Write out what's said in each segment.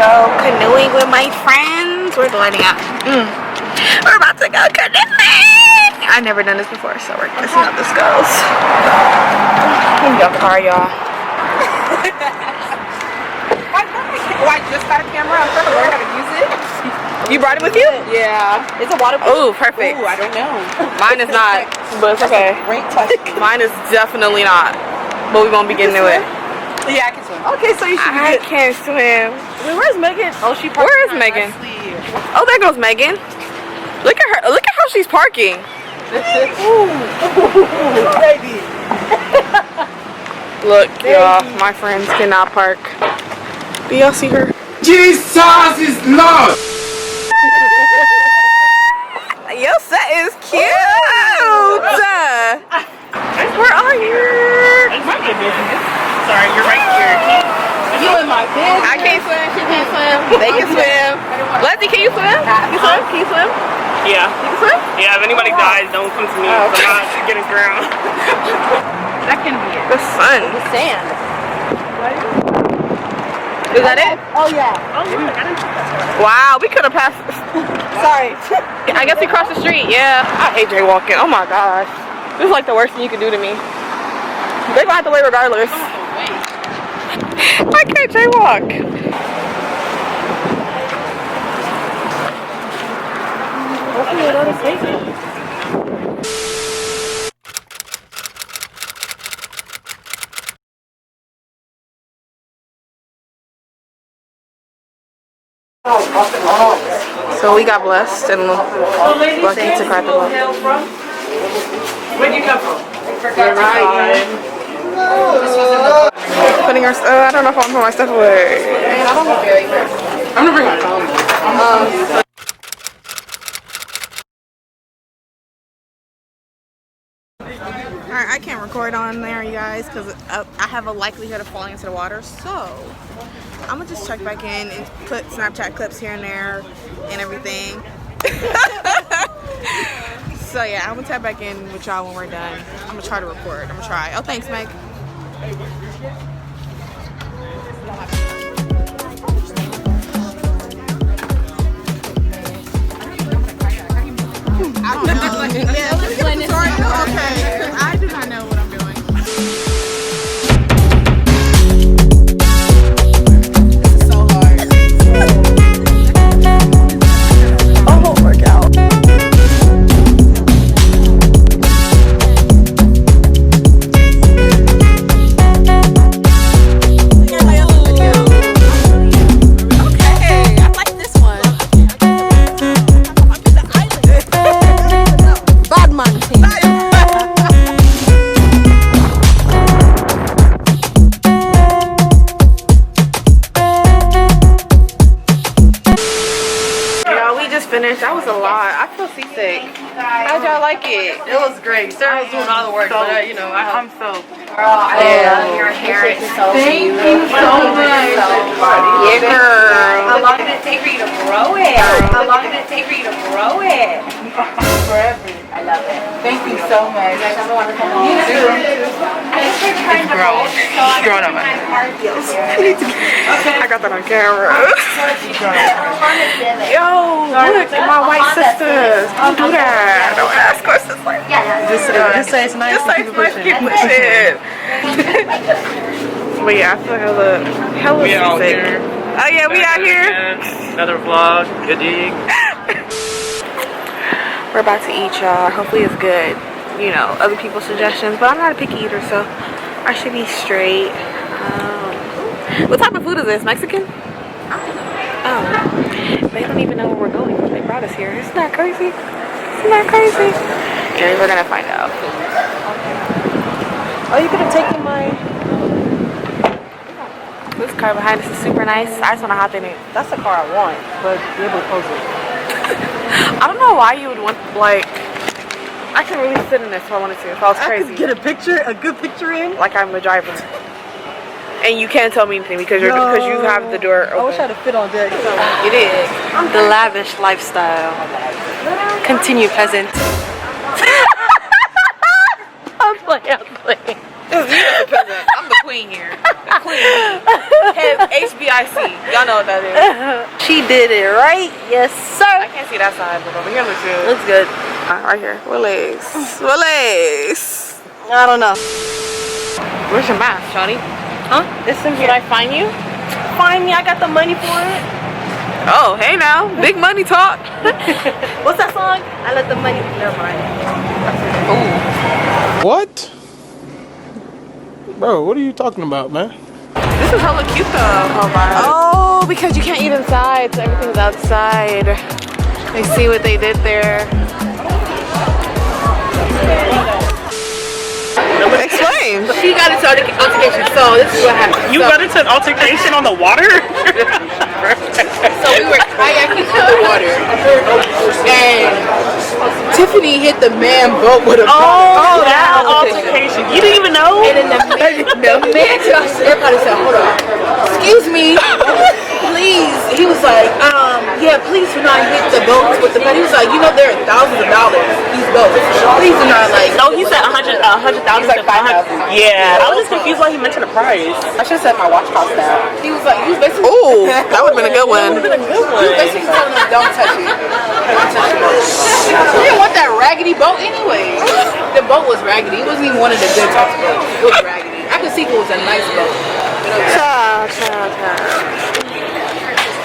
go canoeing with my friends. Where's the lighting at? We're about to go canoeing. I've never done this before, so we're gonna see how this goes. In your car, y'all. I just got a camera. I'm trying to learn how to use it. You brought it with you? Yeah. It's a waterproof. Oh, perfect. Ooh, I don't know. Mine is not, but it's okay. Great question. Mine is definitely not, but we won't be getting to it. Yeah, I can swim. Okay, so you should be I good. can't swim. Wait, where's Megan? Oh, she parked. Where is Megan? Oh, there goes Megan. Look at her. Look at how she's parking. Ooh, baby. Look, y'all, my friends cannot park. Do y'all see her? Jesus is Lord! Your set is cute! Where are you? It's my business. Sorry, you're right here. You in my business. I can't swim, she can't swim, they can swim. Leslie, can you swim? Can you swim? Can you swim? Yeah. You can swim? Yeah, if anybody dies, don't come to me. Oh, okay. I'm not getting drowned. That can be it. The sun. The sand. Is that it? Oh, yeah. Oh, look, I didn't see that. Wow, we could have passed. Sorry. I guess we crossed the street, yeah. I hate jaywalking. Oh my gosh. This is like the worst thing you can do to me. They gonna have to wait regardless. I can't jaywalk. Hopefully, let us take it. So we got blessed and lucky to crack the boat. Where'd you come from? Putting our stuff. I don't know if I want to put my stuff away. I'm gonna bring my phone. Alright, I can't record on there, you guys, because I have a likelihood of falling into the water. So I'm gonna just check back in and put Snapchat clips here and there and everything. So yeah, I'm gonna tap back in with y'all when we're done. I'm gonna try to record. I'm gonna try. Oh, thanks, Meg. I don't know. Yeah, let me get the tutorial. Okay, I do not know what I'm doing. This is so hard. Oh, work out. Finished. That was a lot. I feel seasick. How'd y'all like it? It was great. Sarah was doing all the work, but you know, I'm so. Girl, I love your hair. It's so Thank you so much. Yeah, girl. How long did it take for you to grow it? How long did it take for you to grow it? Forever. I love it. Thank you so much. You guys have a wonderful moment. You too. I just been trying to grown. hold it so I It's grown can up. see my heart feels I got that on camera. Civic. Yo, look at my white sisters. Don't do that. Don't ask questions like that. Just say it's nice. Just say it's nice to keep pushing. But yeah, I feel hella We out seasick. here. Oh yeah, we out here. Another vlog. Good dig. We're about to eat, y'all. Hopefully it's good. You know, other people's suggestions, but I'm not a picky eater, so I should be straight. What type of food is this? Mexican? Oh, they don't even know where we're going. They brought us here. Isn't that crazy? Isn't that crazy? Yeah, we're gonna find out. Oh, you could have taken my. This car behind us is super nice. I just want to hop in it. That's the car I want, but be able to close it. I don't know why you would want, like, I can really sit in this if I wanted to, if I was crazy. I could get a good picture in. Like I'm the driver. And you can't tell me anything because you have the door open. I wish I had a fit on deck. It is. The lavish lifestyle. Continue, peasant. I'm playing. You the peasant. I'm the queen here. The queen. HBIC. Y'all know what that is. She did it right. Yes, sir. I can't see that side, but over here looks good. Looks good. Right here. What legs? What legs? I don't know. Where's your mask, Shawty? Huh? It's in Should here. I find you? Find me. I got the money for it. Oh, hey now. Big money talk. What's that song? I let the money. Never mind. What? Bro, what are you talking about, man? This is hella cute though. Oh, because you can't eat inside, so everything's outside. They see what they did there. Explain. She got into altercation, so this is what happened. You got into an altercation on the water? So we were kayaking in the water, and Tiffany hit the man boat with a Oh, that altercation. You didn't even know? And then the man to us, everybody said, hold on, excuse me, please. He was like, yeah, please do not hit the boats with the pen. He was like, you know, there are thousands of dollars, these boats. Please do not, like. No, he said 100,000. Like 5,000. Yeah, I was just confused why he mentioned the price. I should have said my watch cost that. He was like, he was basically. Ooh, that would have been a good one. He was basically telling us, don't touch it. Don't touch the boat. We didn't want that raggedy boat anyway. The boat was raggedy. It wasn't even one of the good types of boats. It was raggedy. I could see if it was a nice boat.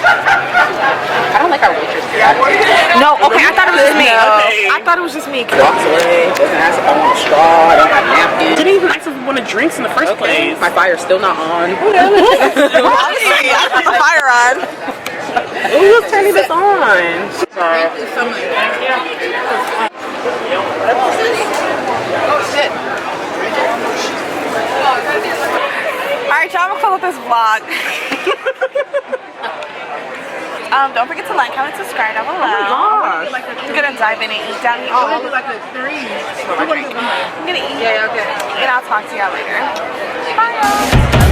I don't like our waitress. No, okay, I thought it was just me. Okay. I thought it was just me. Walks away, doesn't ask if I want a straw, I don't have napkins. Didn't even ask if we wanted drinks in the first place. My fire's still not on. Honestly, I put the fire on. Who was turning this on? Thank you so much. Oh shit. Alright, y'all, I'm gonna close with this vlog. Don't forget to like, comment, subscribe down below. Gosh. I'm gonna dive in and eat down here. Oh, it was like a 3. I'm gonna eat. Yeah, okay. And I'll talk to y'all later. Bye, y'all.